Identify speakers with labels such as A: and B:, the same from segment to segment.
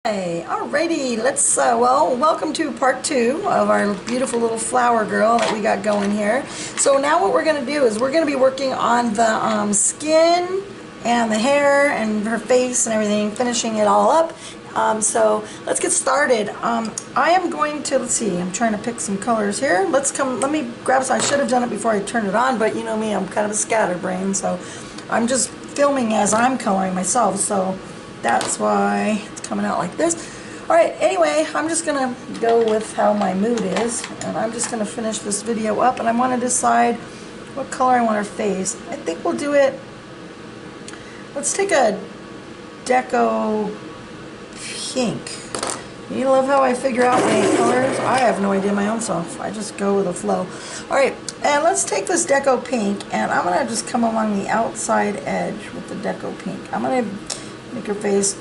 A: Hey, alrighty, let's, well, welcome to part 2 of our beautiful little flower girl that we got going here. So now what we're going to do is we're going to be working on the skin and the hair and her face and everything, finishing it all up. So let's get started. I am going to, let's see, I'm trying to pick some colors here. Let me grab some. I should have done it before I turned it on, but you know me, I'm kind of a scatterbrain, so I'm just filming as I'm coloring myself, so that's why it's coming out like this. Alright, anyway, I'm just going to go with how my mood is, and I'm just going to finish this video up, and I want to decide what color I want her face. I think we'll do it, let's take a deco pink. You love how I figure out my colors? I have no idea my own self. I just go with the flow. Alright, and let's take this deco pink, and I'm going to just come along the outside edge with the deco pink. I'm going to make your face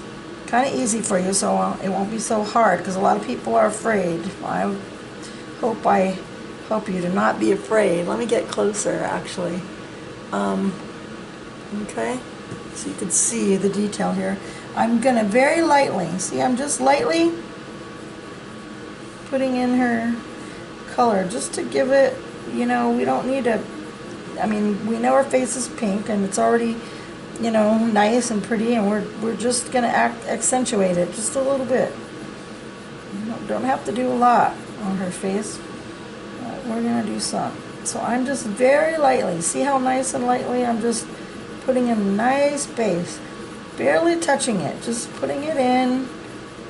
A: kind of easy for you so it won't be so hard, because a lot of people are afraid. I hope you to not be afraid. Let me get closer actually. Okay, so you can see the detail here. I'm gonna very lightly, see, I'm just lightly putting in her color just to give it, you know, we don't need to, I mean, we know her face is pink and it's already, you know, nice and pretty, and we're just gonna accentuate it just a little bit. Don't have to do a lot on her face. We're gonna do some. So I'm just very lightly. See how nice and lightly I'm just putting in a nice base, barely touching it, just putting it in.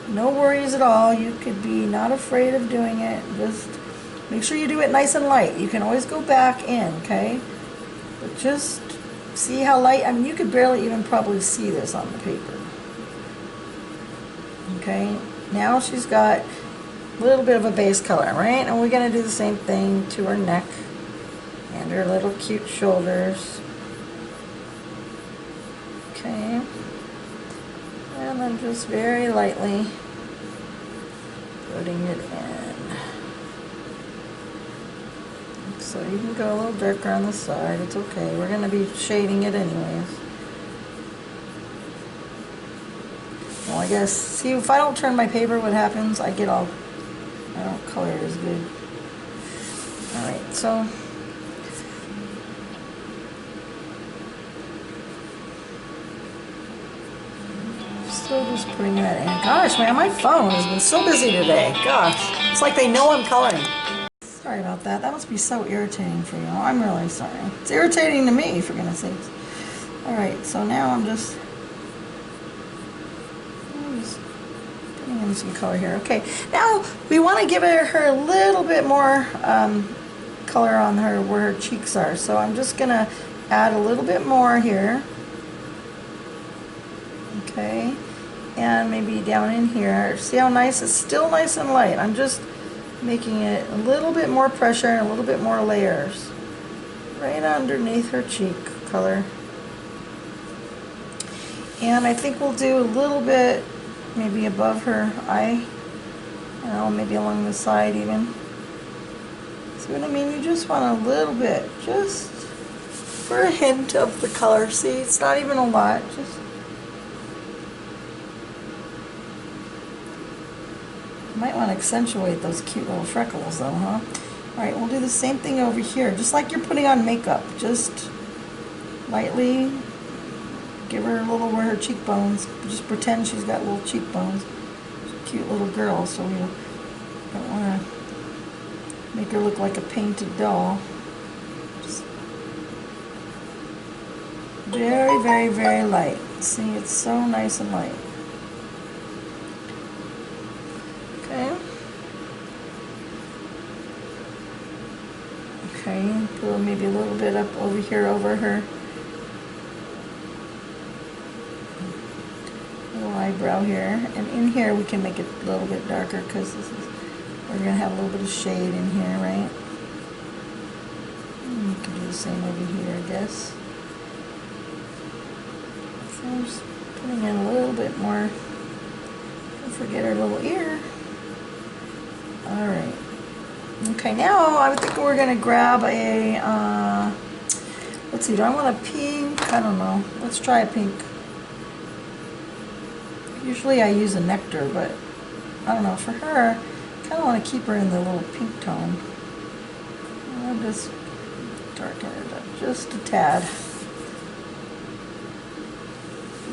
A: No worries at all. You could be not afraid of doing it. Just make sure you do it nice and light. You can always go back in, okay? But just see how light, I mean, you could barely even probably see this on the paper. Okay, now she's got a little bit of a base color, right? And we're going to do the same thing to her neck and her little cute shoulders. Okay, and then just very lightly putting it in. So you can go a little darker on the side, it's okay. We're going to be shading it anyways. Well, I guess, see, if I don't turn my paper, what happens? I don't color it as good. Alright, so still just putting that in. Gosh, man, my phone has been so busy today. Gosh, it's like they know I'm coloring. Sorry about that. That must be so irritating for you. I'm really sorry. It's irritating to me, for goodness sakes. Alright, so now I'm just putting in some color here. Okay, now we want to give her a little bit more color on her where her cheeks are. So I'm just going to add a little bit more here. Okay, and maybe down in here. See how nice? It's still nice and light. I'm just making it a little bit more pressure and a little bit more layers right underneath her cheek color. And I think we'll do a little bit maybe above her eye, you know, maybe along the side even. See what I mean? You just want a little bit, just for a hint of the color. See, it's not even a lot, just might want to accentuate those cute little freckles though, huh? Alright, we'll do the same thing over here, just like you're putting on makeup. Just lightly give her a little where her cheekbones, just pretend she's got little cheekbones. She's a cute little girl, so we don't want to make her look like a painted doll. Just very, very, very light. See, it's so nice and light. Okay, put maybe a little bit up over here over her little eyebrow here, and in here we can make it a little bit darker because we're gonna have a little bit of shade in here, right? And you can do the same over here, I guess. So I'm just putting in a little bit more. Don't forget our little ear. All right. Okay, now I think we're going to grab a, let's see, do I want a pink? I don't know. Let's try a pink. Usually I use a nectar, but I don't know, for her, I kind of want to keep her in the little pink tone. I'll just darken it up just a tad.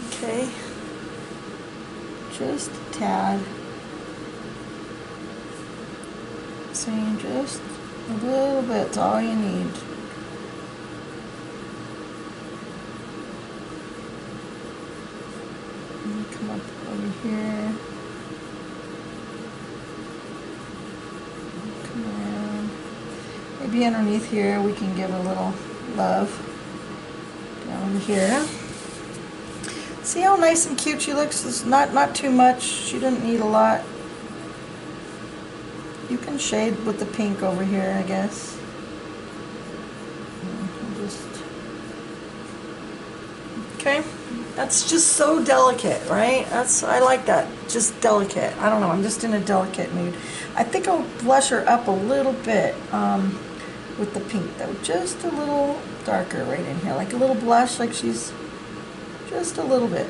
A: Okay, just a tad. See, just a little bit's all you need. And come up over here. Come around. Maybe underneath here we can give a little love. Down here. See how nice and cute she looks? It's not too much. She didn't need a lot. You can shade with the pink over here, I guess. Okay, that's just so delicate, right? I like that, just delicate. I don't know, I'm just in a delicate mood. I think I'll blush her up a little bit with the pink, though. Just a little darker right in here, like a little blush, like she's just a little bit.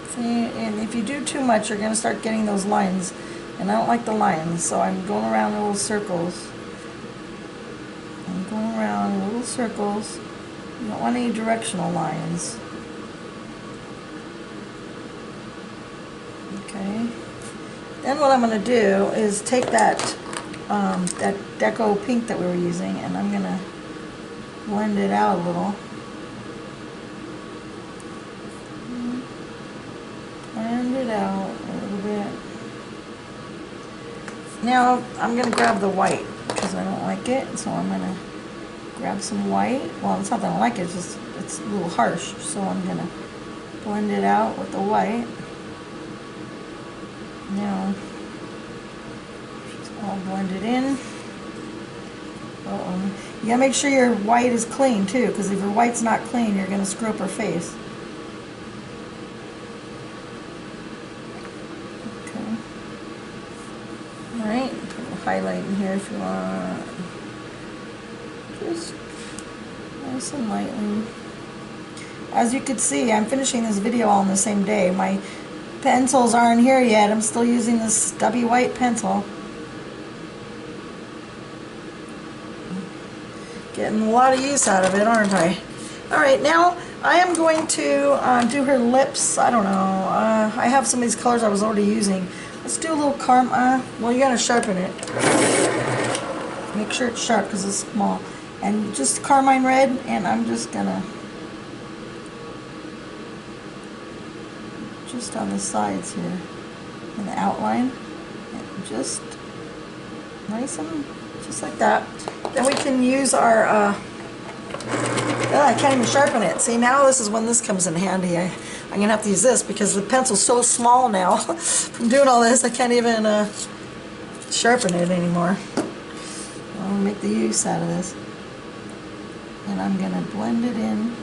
A: See, and if you do too much, you're going to start getting those lines, and I don't like the lines, so I'm going around in little circles. I'm going around in little circles. You don't want any directional lines. Okay. Then what I'm going to do is take that that deco pink that we were using, and I'm going to blend it out a little. Blend it out a little bit. Now I'm going to grab the white because I don't like it, so I'm going to grab some white. Well, it's not that I don't like it, it's just it's a little harsh, so I'm going to blend it out with the white. Now just all blended in. Uh-oh. You gotta make sure your white is clean too, because if your white's not clean, you're gonna screw up her face. Okay. Alright, put a little highlight in here if you want. Just nice and lightly. As you can see, I'm finishing this video all on the same day. My pencils aren't here yet. I'm still using this stubby white pencil. Getting a lot of use out of it, aren't I? Alright, now I am going to do her lips. I don't know. I have some of these colors I was already using. Let's do a little well, you gotta sharpen it. Make sure it's sharp because it's small. And just carmine red, and I'm just gonna just on the sides here in the outline, and just nice and just like that. Then we can use our I can't even sharpen it. See, now this is when this comes in handy. I'm gonna have to use this because the pencil's so small now. From doing all this, I can't even sharpen it anymore. I'll make the use out of this, and I'm gonna blend it in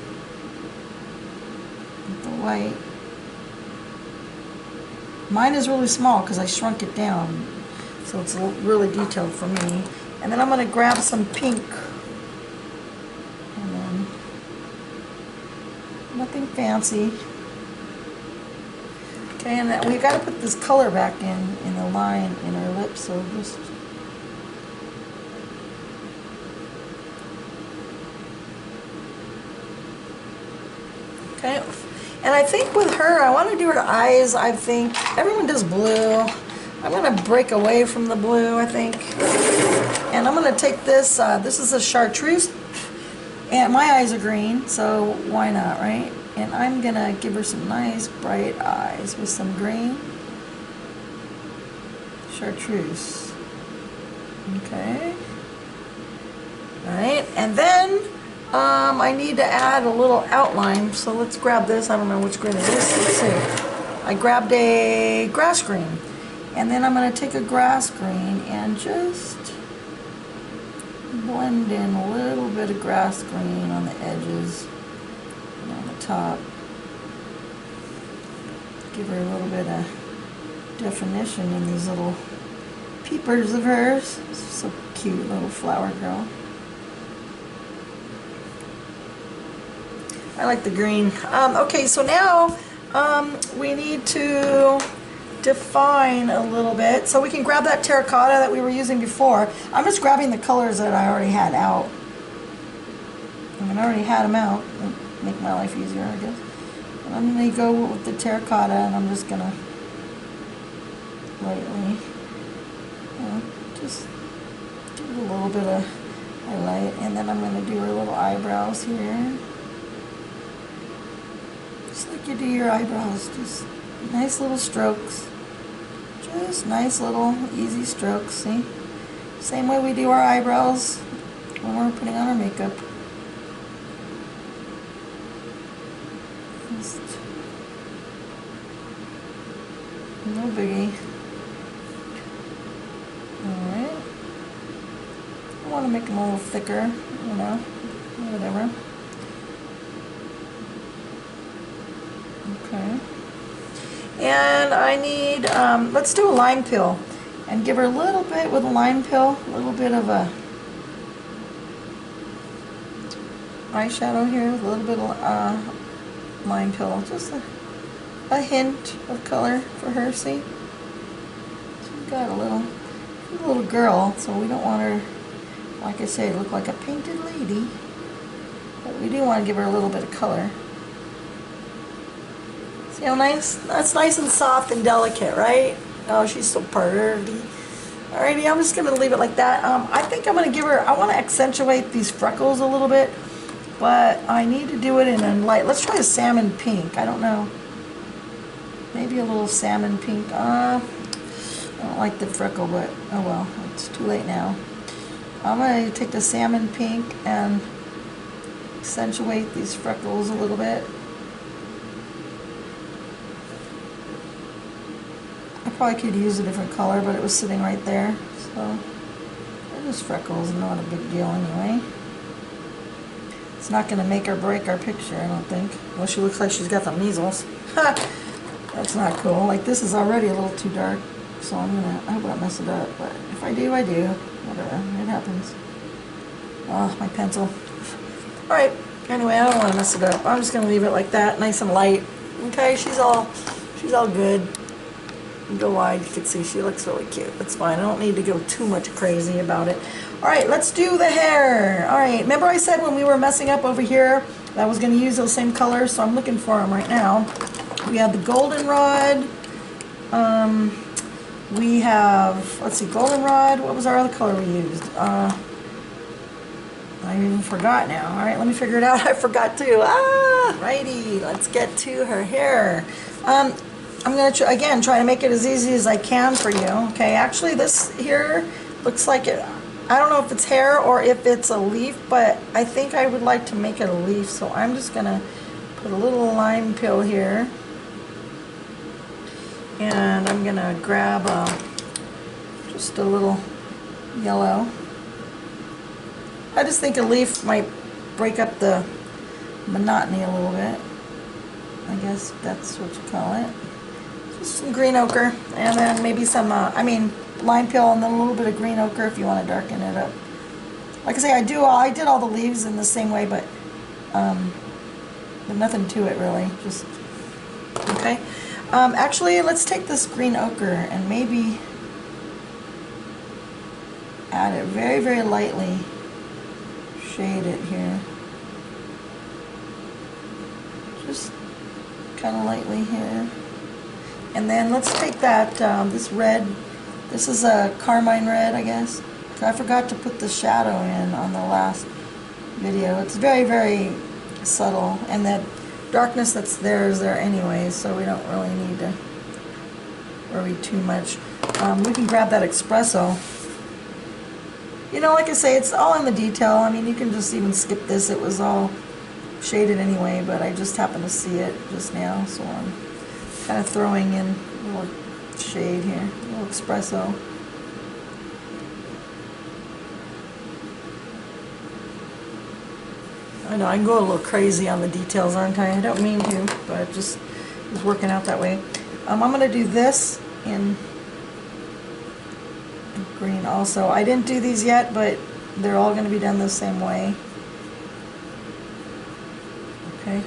A: with the white. Mine is really small because I shrunk it down, so it's really detailed for me. And then I'm going to grab some pink. And then, nothing fancy. Okay, and we've got to put this color back in the line in our lips, so just... Okay. And I think with her, I want to do her eyes. I think everyone does blue. I'm going to break away from the blue, I think. And I'm going to take this. This is a chartreuse. And my eyes are green, so why not, right? And I'm going to give her some nice bright eyes with some green. Chartreuse. Okay. Alright, and then I need to add a little outline, so let's grab this. I don't know which green it is. Let's see. I grabbed a grass green, and then I'm going to take a grass green and just blend in a little bit of grass green on the edges and on the top. Give her a little bit of definition in these little peepers of hers. So cute, little flower girl. I like the green. Okay, so now we need to define a little bit. So we can grab that terracotta that we were using before. I'm just grabbing the colors that I already had out. I mean, I already had them out. It'll make my life easier, I guess. And I'm going to go with the terracotta, and I'm just going to lightly just do a little bit of highlight, and then I'm going to do her little eyebrows here. Just like you do your eyebrows, just nice little strokes. Just nice little easy strokes, see? Same way we do our eyebrows when we're putting on our makeup. Just no biggie. Alright. I want to make them a little thicker, you know, whatever. Okay. And I need, let's do a lime peel and give her a little bit with a lime peel, a little bit of a eyeshadow here with a little bit of lime peel, just a hint of color for her, see? She's got a little girl, so we don't want her, like I say, look like a painted lady, but we do want to give her a little bit of color. See how nice? That's nice and soft and delicate, right? Oh, she's so pretty. Alrighty, I'm just going to leave it like that. I think I'm going to give her, I want to accentuate these freckles a little bit, but I need to do it in a light. Let's try a salmon pink. I don't know. Maybe a little salmon pink. I don't like the freckle, but oh well, it's too late now. I'm going to take the salmon pink and accentuate these freckles a little bit. I probably could use a different color, but it was sitting right there, so they're just freckles, not a big deal anyway. It's not going to make or break our picture, I don't think. Well, she looks like she's got the measles. Ha! That's not cool. Like, this is already a little too dark, so I hope I don't mess it up, but if I do, I do. Whatever, it happens. Oh, my pencil. Alright, anyway, I don't want to mess it up. I'm just going to leave it like that, nice and light. Okay, she's all good. Go wide, you can see she looks really cute. That's fine. I don't need to go too much crazy about it. Alright, let's do the hair. Alright, remember I said when we were messing up over here that I was going to use those same colors, so I'm looking for them right now. We have the goldenrod. We have, let's see, goldenrod. What was our other color we used? I even forgot now. Alright, let me figure it out. I forgot too. Righty, let's get to her hair. I'm going to, again, try to make it as easy as I can for you. Okay, actually this here looks like it, I don't know if it's hair or if it's a leaf, but I think I would like to make it a leaf, so I'm just going to put a little lime peel here. And I'm going to grab just a little yellow. I just think a leaf might break up the monotony a little bit. I guess that's what you call it. Just some green ochre, and then maybe some, lime peel, and then a little bit of green ochre if you want to darken it up. Like I say, I did all the leaves in the same way, but nothing to it really. Just okay. Actually, let's take this green ochre and maybe add it very, very lightly. Shade it here. Just kind of lightly here. And then let's take that, this red, this is a carmine red, I guess. I forgot to put the shadow in on the last video. It's very, very subtle, and that darkness that's there is there anyway, so we don't really need to worry too much. We can grab that espresso. You know, like I say, it's all in the detail. I mean, you can just even skip this. It was all shaded anyway, but I just happened to see it just now, so I'm kind of throwing in a little shade here, a little espresso. I know, I can go a little crazy on the details, aren't I? I don't mean to, but it just is working out that way. I'm going to do this in green also. I didn't do these yet, but they're all going to be done the same way. Okay.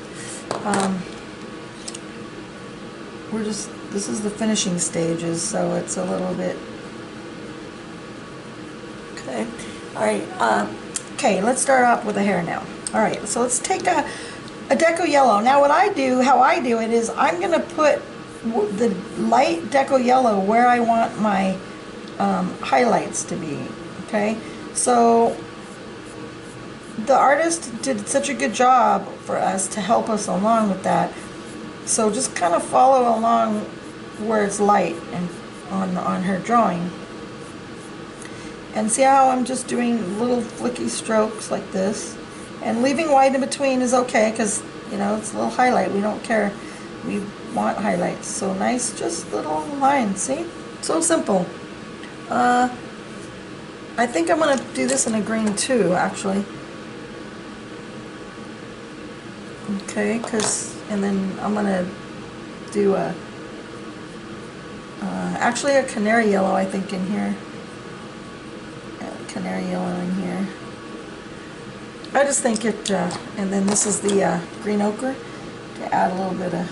A: This is the finishing stages, so it's a little bit, okay. Alright, okay, let's start off with the hair now. Alright, so let's take a deco yellow. Now what I do, how I do it is I'm going to put the light deco yellow where I want my highlights to be, okay. So the artist did such a good job for us to help us along with that. So just kind of follow along where it's light and on her drawing. And see how I'm just doing little flicky strokes like this. And leaving white in between is okay because, you know, it's a little highlight. We don't care. We want highlights. So nice, just little lines. See? So simple. I think I'm going to do this in a green too, actually. Okay, and then I'm going to do actually a canary yellow, I think, in here. Canary yellow in here. I just think it, and then this is the green ochre to add a little bit of.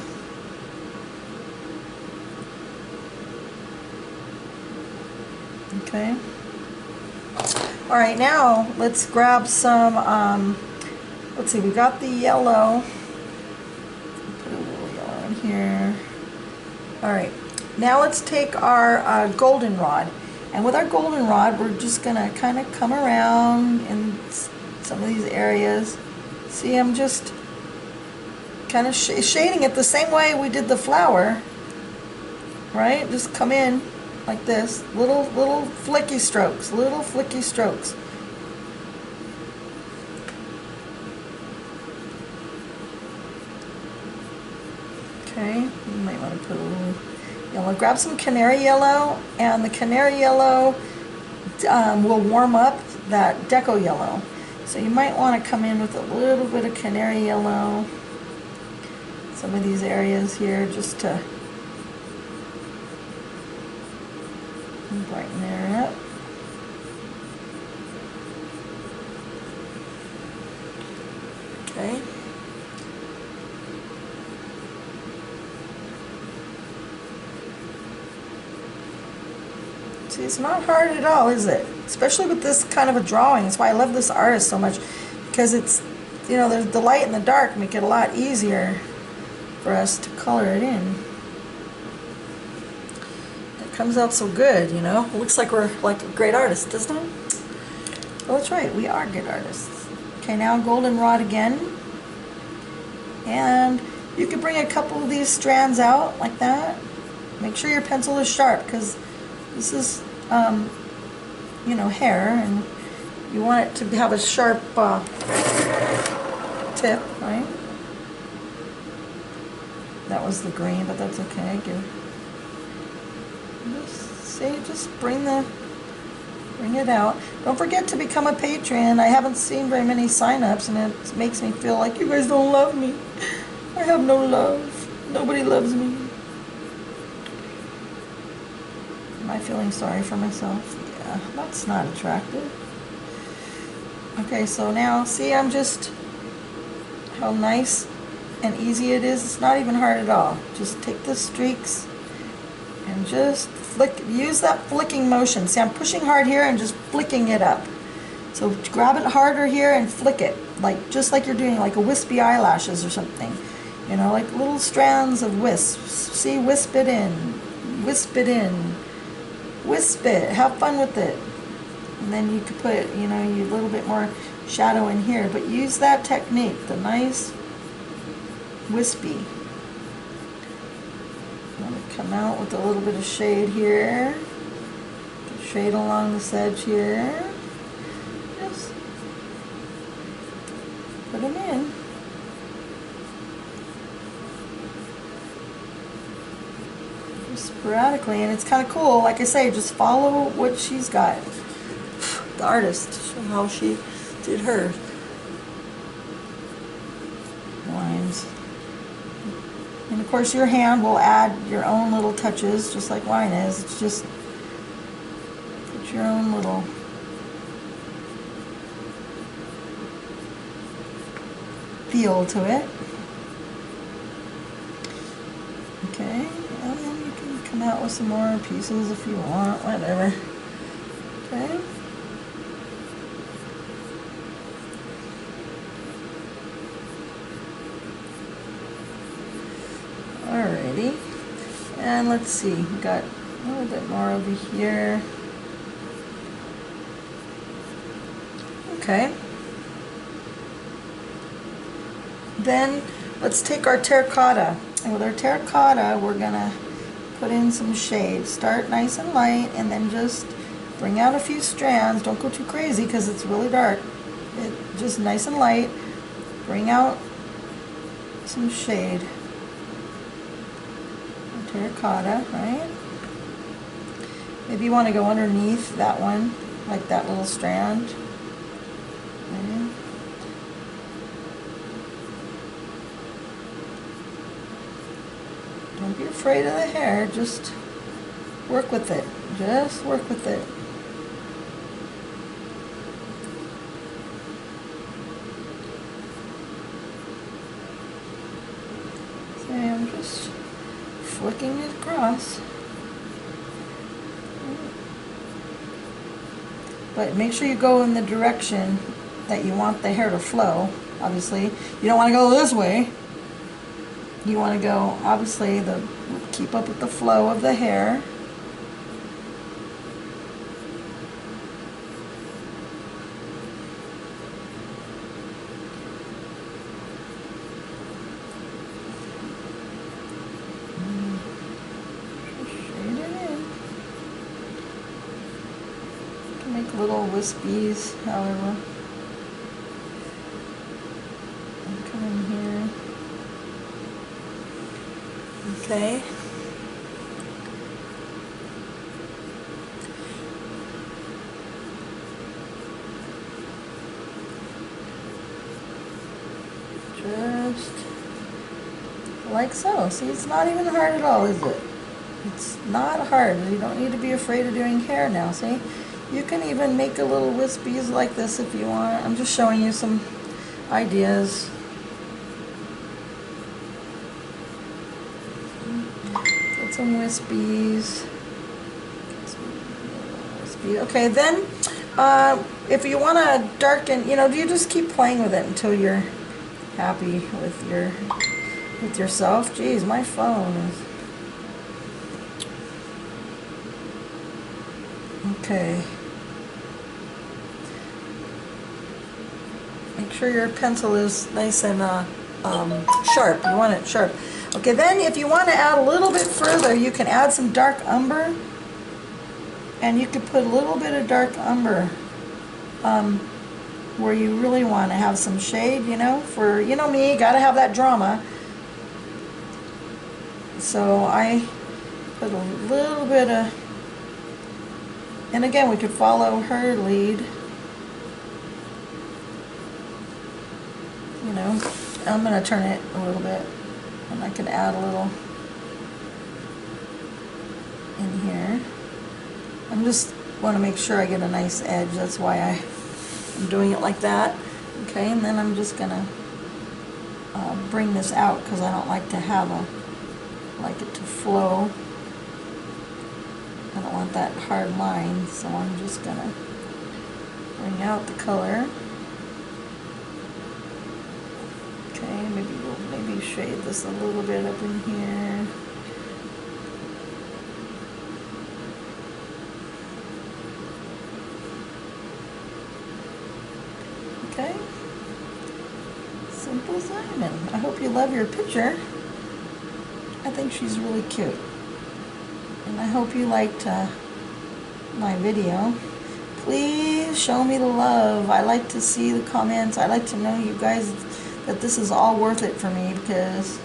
A: Okay. All right, now let's grab some. Let's see, we got the yellow. Put a little yellow in here. All right, now let's take our golden rod. And with our golden rod, we're just going to kind of come around in some of these areas. See, I'm just kind of shading it the same way we did the flower. Right? Just come in like this. Little flicky strokes. Little flicky strokes. Okay, you might want to put a little yellow. Grab some canary yellow, and the canary yellow will warm up that deco yellow. So you might want to come in with a little bit of canary yellow. Some of these areas here just to brighten her up. Okay. See, it's not hard at all, is it? Especially with this kind of a drawing. That's why I love this artist so much, because it's, you know, there's the light and the dark make it a lot easier for us to color it in. It comes out so good, you know. It looks like we're like a great artist, doesn't it? Well, that's right, we are good artists. Okay, now golden rod again. And you could bring a couple of these strands out like that. Make sure your pencil is sharp, because this is, you know, hair, and you want it to have a sharp tip, right? That was the green, but that's okay. Just bring it out. Don't forget to become a patron. I haven't seen very many sign-ups, and it makes me feel like you guys don't love me. I have no love. Nobody loves me. Am I feeling sorry for myself? Yeah, that's not attractive. Okay, so now, see, I'm just, how nice and easy it is. It's not even hard at all. Just take the streaks and just flick, use that flicking motion. See, I'm pushing hard here and just flicking it up. So grab it harder here and flick it, like just like you're doing like a wispy eyelashes or something. You know, like little strands of wisps. See, wisp it in, wisp it in. Wisp it, have fun with it. And then you could put, you know, a little bit more shadow in here, but use that technique, the nice wispy. I'm going to come out with a little bit of shade here, shade along this edge here. Just put them in. Sporadically, and it's kind of cool. Like I say, just follow what she's got. The artist, how she did her lines. And of course, your hand will add your own little touches, just like mine is. It's just put your own little feel to it. You can come out with some more pieces if you want, whatever. Okay. Alrighty. And let's see, we got a little bit more over here. Okay. Then let's take our terracotta. And with our terracotta, we're gonna put in some shade. Start nice and light, and then just bring out a few strands. Don't go too crazy because it's really dark. Just nice and light. Bring out some shade. Terracotta, right? Maybe you want to go underneath that one, like that little strand. Okay. Don't be afraid of the hair, just work with it. Just work with it. So I'm just flicking it across. But make sure you go in the direction that you want the hair to flow. Obviously, you don't want to go this way. You want to go, obviously, keep up with the flow of the hair. Make little wispies, however. And come in here. Okay. Just like so. See, it's not even hard at all, is it? It's not hard. You don't need to be afraid of doing hair now, see? You can even make a little wispies like this if you want. I'm just showing you some ideas. Get some wispies. Okay, then if you want to darken, you just keep playing with it until you're happy with yourself. Geez, my phone is... Okay. Make sure your pencil is nice and sharp. You want it sharp. Okay, then if you want to add a little bit further, you can add some dark umber. And you could put a little bit of dark umber where you really want to have some shade, for, me, gotta have that drama. So I put a little bit of... And again, we could follow her lead. I'm going to turn it a little bit, and I can add a little in here. I just want to make sure I get a nice edge. That's why I'm doing it like that. Okay, and then I'm just going to bring this out because I don't like to have like it to flow. I don't want that hard line, so I'm just going to bring out the color. Okay, maybe shade this a little bit up in here. Okay. Simple Simon. I hope you love your picture. I think she's really cute. And I hope you liked my video. Please show me the love. I like to see the comments. I like to know you guys that this is all worth it for me, because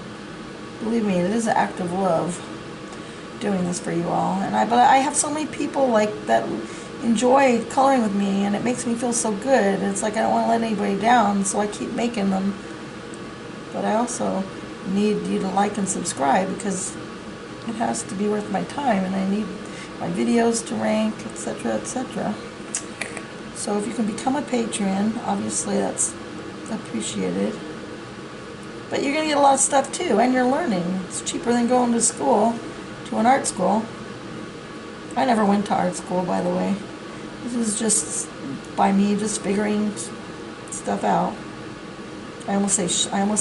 A: believe me, it is an act of love doing this for you all. But I have so many people like that enjoy coloring with me, and it makes me feel so good. It's like I don't want to let anybody down, so I keep making them. But I also need you to like and subscribe, because it has to be worth my time, and I need my videos to rank, etc., etc. So if you can become a patron, obviously that's appreciated. But you're going to get a lot of stuff too, and you're learning. It's cheaper than going to school to to an art school. I never went to art school, by the way. This is just by me just figuring stuff out. I almost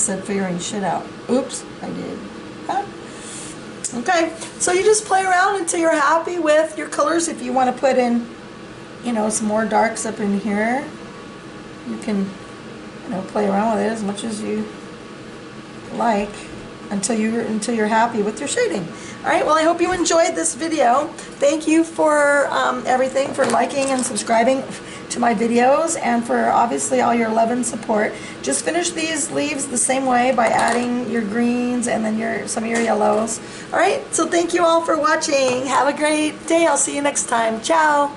A: said figuring shit out. Oops, I did. Huh? Okay, so you just play around until you're happy with your colors. If you want to put in, you know, some more darks up in here, you can, you know, play around with it as much as you like until you're happy with your shading. All right, well, I hope you enjoyed this video. Thank you for everything, for liking and subscribing to my videos, and for obviously all your love and support. Just finish these leaves the same way by adding your greens and then some of your yellows. All right, so thank you all for watching. Have a great day. I'll see you next time. Ciao.